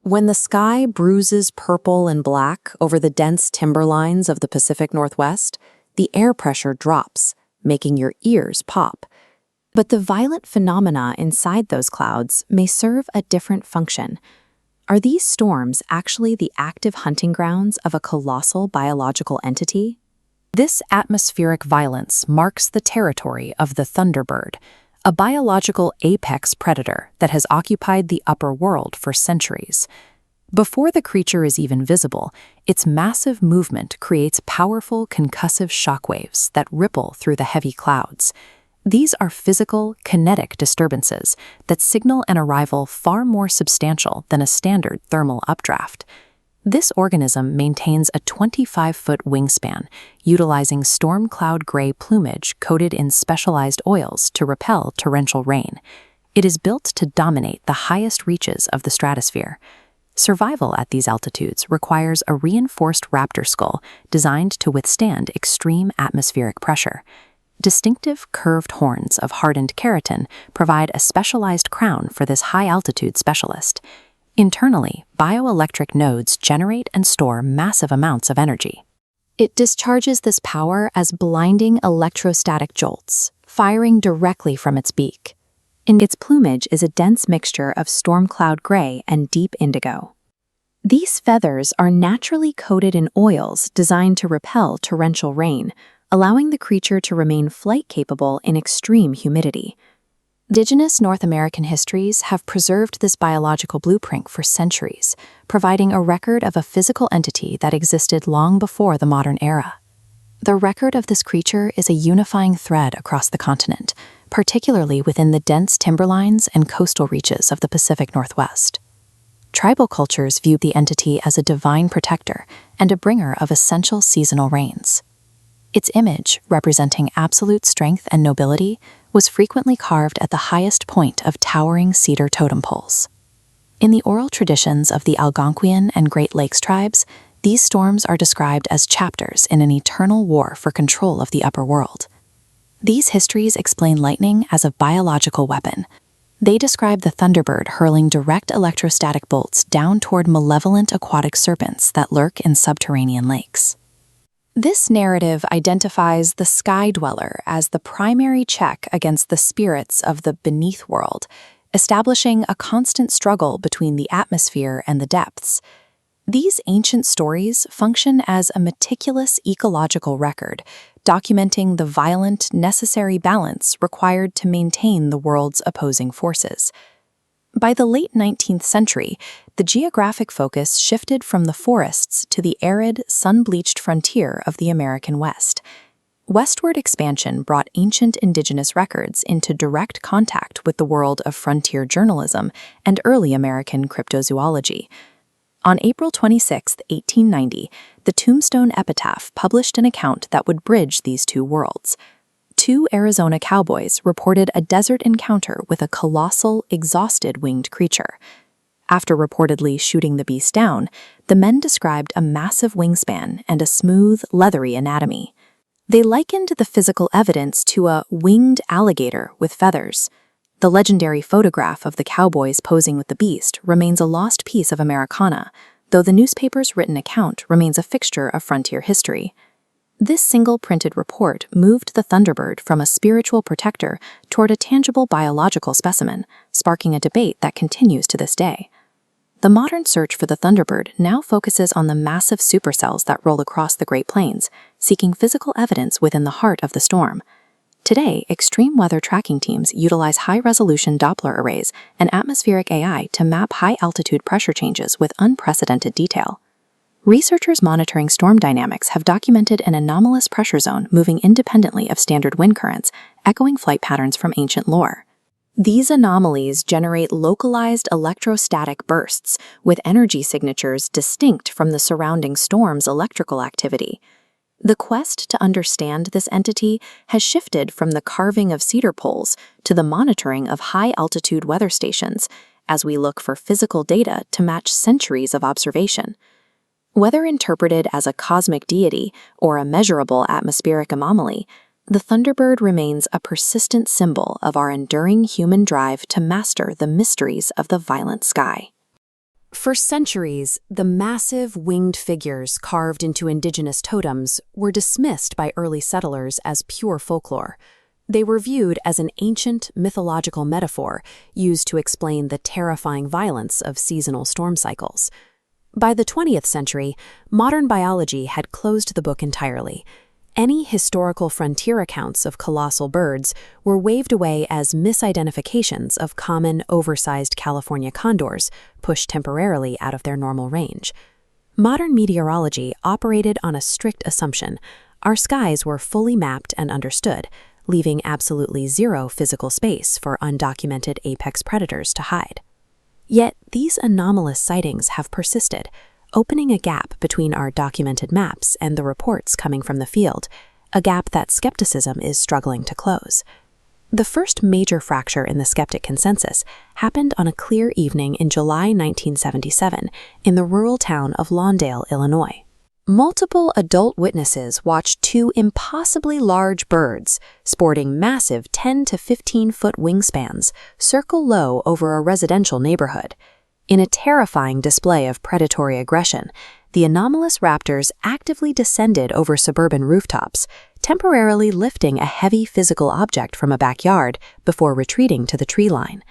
When the sky bruises purple and black over the dense timberlines of the Pacific Northwest, the air pressure drops, making your ears pop. But the violent phenomena inside those clouds may serve a different function. Are these storms actually the active hunting grounds of a colossal biological entity? This atmospheric violence marks the territory of the Thunderbird, a biological apex predator that has occupied the upper world for centuries. Before the creature is even visible, its massive movement creates powerful concussive shockwaves that ripple through the heavy clouds. These are physical, kinetic disturbances that signal an arrival far more substantial than a standard thermal updraft. This organism maintains a 25-foot wingspan, utilizing storm cloud gray plumage coated in specialized oils to repel torrential rain. It is built to dominate the highest reaches of the stratosphere. Survival at these altitudes requires a reinforced raptor skull designed to withstand extreme atmospheric pressure. Distinctive curved horns of hardened keratin provide a specialized crown for this high-altitude specialist. Internally, bioelectric nodes generate and store massive amounts of energy. It discharges this power as blinding electrostatic jolts, firing directly from its beak. Its plumage is a dense mixture of storm cloud gray and deep indigo. These feathers are naturally coated in oils designed to repel torrential rain, allowing the creature to remain flight-capable in extreme humidity. Indigenous North American histories have preserved this biological blueprint for centuries, providing a record of a physical entity that existed long before the modern era. The record of this creature is a unifying thread across the continent, particularly within the dense timberlines and coastal reaches of the Pacific Northwest. Tribal cultures viewed the entity as a divine protector and a bringer of essential seasonal rains. Its image, representing absolute strength and nobility, was frequently carved at the highest point of towering cedar totem poles. In the oral traditions of the Algonquian and Great Lakes tribes, these storms are described as chapters in an eternal war for control of the upper world. These histories explain lightning as a biological weapon. They describe the Thunderbird hurling direct electrostatic bolts down toward malevolent aquatic serpents that lurk in subterranean lakes. This narrative identifies the sky dweller as the primary check against the spirits of the beneath world, establishing a constant struggle between the atmosphere and the depths. These ancient stories function as a meticulous ecological record, documenting the violent, necessary balance required to maintain the world's opposing forces. By the late 19th century, the geographic focus shifted from the forests to the arid, sun-bleached frontier of the American West. Westward expansion brought ancient indigenous records into direct contact with the world of frontier journalism and early American cryptozoology. On April 26, 1890, the Tombstone epitaph published an account that would bridge these two worlds. Two Arizona cowboys reported a desert encounter with a colossal, exhausted winged creature. After reportedly shooting the beast down, the men described a massive wingspan and a smooth, leathery anatomy. They likened the physical evidence to a winged alligator with feathers. The legendary photograph of the cowboys posing with the beast remains a lost piece of Americana, though the newspaper's written account remains a fixture of frontier history. This single printed report moved the Thunderbird from a spiritual protector toward a tangible biological specimen, sparking a debate that continues to this day. The modern search for the Thunderbird now focuses on the massive supercells that roll across the Great Plains, seeking physical evidence within the heart of the storm. Today, extreme weather tracking teams utilize high-resolution Doppler arrays and atmospheric AI to map high-altitude pressure changes with unprecedented detail. Researchers monitoring storm dynamics have documented an anomalous pressure zone moving independently of standard wind currents, echoing flight patterns from ancient lore. These anomalies generate localized electrostatic bursts, with energy signatures distinct from the surrounding storm's electrical activity. The quest to understand this entity has shifted from the carving of cedar poles to the monitoring of high-altitude weather stations, as we look for physical data to match centuries of observation. Whether interpreted as a cosmic deity or a measurable atmospheric anomaly, the Thunderbird remains a persistent symbol of our enduring human drive to master the mysteries of the violent sky. For centuries, the massive winged figures carved into indigenous totems were dismissed by early settlers as pure folklore. They were viewed as an ancient mythological metaphor used to explain the terrifying violence of seasonal storm cycles. By the 20th century, modern biology had closed the book entirely. Any historical frontier accounts of colossal birds were waved away as misidentifications of common, oversized California condors, pushed temporarily out of their normal range. Modern meteorology operated on a strict assumption. Our skies were fully mapped and understood, leaving absolutely zero physical space for undocumented apex predators to hide. Yet these anomalous sightings have persisted, opening a gap between our documented maps and the reports coming from the field, a gap that skepticism is struggling to close. The first major fracture in the skeptic consensus happened on a clear evening in July 1977 in the rural town of Lawndale, Illinois. Multiple adult witnesses watched two impossibly large birds, sporting massive 10 to 15-foot wingspans, circle low over a residential neighborhood. In a terrifying display of predatory aggression, the anomalous raptors actively descended over suburban rooftops, temporarily lifting a heavy physical object from a backyard before retreating to the tree line.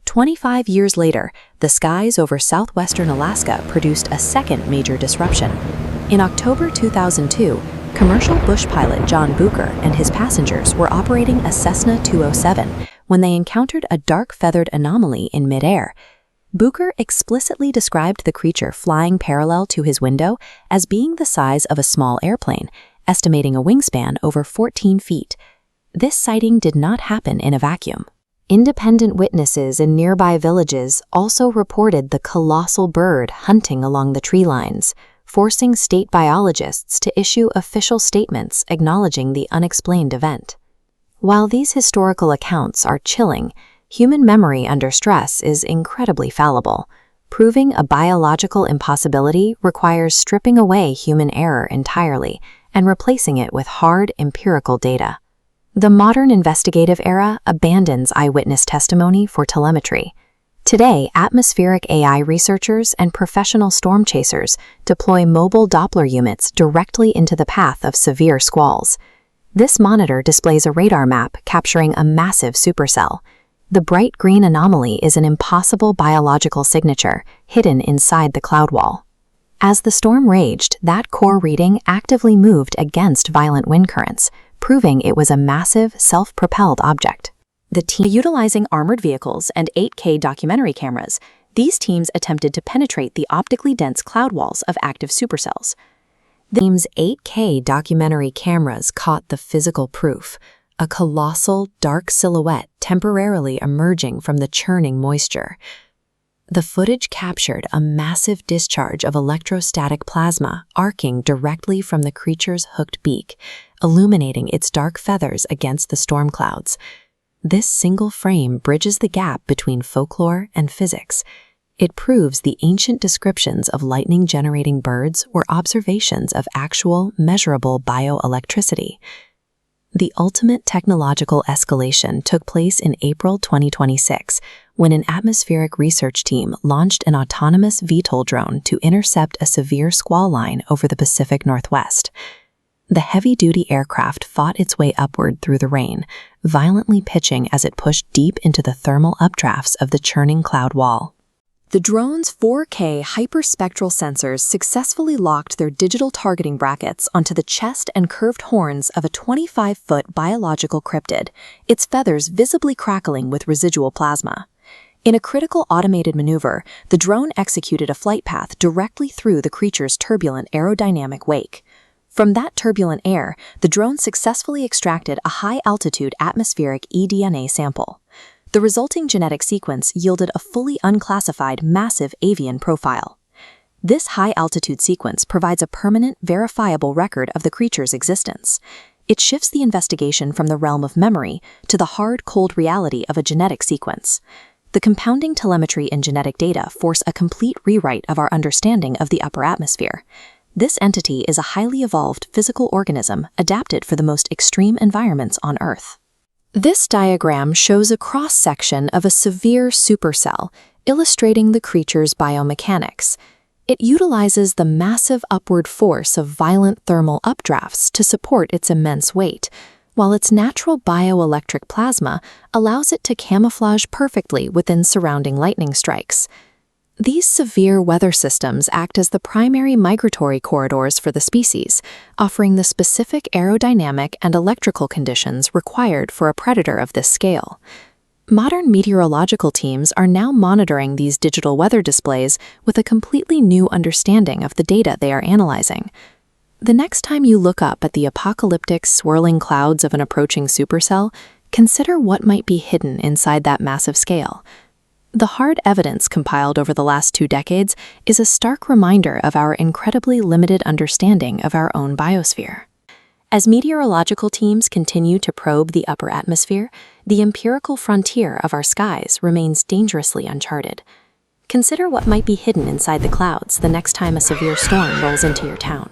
25 years later, the skies over southwestern Alaska produced a second major disruption. In October 2002, commercial bush pilot John Bucher and his passengers were operating a Cessna 207 when they encountered a dark-feathered anomaly in midair. Bucher explicitly described the creature flying parallel to his window as being the size of a small airplane, estimating a wingspan over 14 feet. This sighting did not happen in a vacuum. Independent witnesses in nearby villages also reported the colossal bird hunting along the tree lines, forcing state biologists to issue official statements acknowledging the unexplained event. While these historical accounts are chilling, human memory under stress is incredibly fallible. Proving a biological impossibility requires stripping away human error entirely and replacing it with hard empirical data. The modern investigative era abandons eyewitness testimony for telemetry. Today, atmospheric AI researchers and professional storm chasers deploy mobile Doppler units directly into the path of severe squalls. This monitor displays a radar map capturing a massive supercell. The bright green anomaly is an impossible biological signature hidden inside the cloud wall. As the storm raged, that core reading actively moved against violent wind currents, proving it was a massive, self-propelled object. The team, utilizing armored vehicles and 8K documentary cameras, these teams attempted to penetrate the optically dense cloud walls of active supercells. The team's 8K documentary cameras caught the physical proof, a colossal, dark silhouette temporarily emerging from the churning moisture. The footage captured a massive discharge of electrostatic plasma arcing directly from the creature's hooked beak, illuminating its dark feathers against the storm clouds. This single frame bridges the gap between folklore and physics. It proves the ancient descriptions of lightning-generating birds were observations of actual, measurable bioelectricity. The ultimate technological escalation took place in April 2026, when an atmospheric research team launched an autonomous VTOL drone to intercept a severe squall line over the Pacific Northwest. The heavy-duty aircraft fought its way upward through the rain, violently pitching as it pushed deep into the thermal updrafts of the churning cloud wall. The drone's 4K hyperspectral sensors successfully locked their digital targeting brackets onto the chest and curved horns of a 25-foot biological cryptid, its feathers visibly crackling with residual plasma. In a critical automated maneuver, the drone executed a flight path directly through the creature's turbulent aerodynamic wake. From that turbulent air, the drone successfully extracted a high-altitude atmospheric eDNA sample. The resulting genetic sequence yielded a fully unclassified massive avian profile. This high-altitude sequence provides a permanent, verifiable record of the creature's existence. It shifts the investigation from the realm of memory to the hard, cold reality of a genetic sequence. The compounding telemetry and genetic data force a complete rewrite of our understanding of the upper atmosphere. This entity is a highly evolved physical organism adapted for the most extreme environments on Earth. This diagram shows a cross-section of a severe supercell, illustrating the creature's biomechanics. It utilizes the massive upward force of violent thermal updrafts to support its immense weight, while its natural bioelectric plasma allows it to camouflage perfectly within surrounding lightning strikes. These severe weather systems act as the primary migratory corridors for the species, offering the specific aerodynamic and electrical conditions required for a predator of this scale. Modern meteorological teams are now monitoring these digital weather displays with a completely new understanding of the data they are analyzing. The next time you look up at the apocalyptic swirling clouds of an approaching supercell, consider what might be hidden inside that massive scale. The hard evidence compiled over the last 2 decades is a stark reminder of our incredibly limited understanding of our own biosphere. As meteorological teams continue to probe the upper atmosphere, the empirical frontier of our skies remains dangerously uncharted. Consider what might be hidden inside the clouds the next time a severe storm rolls into your town.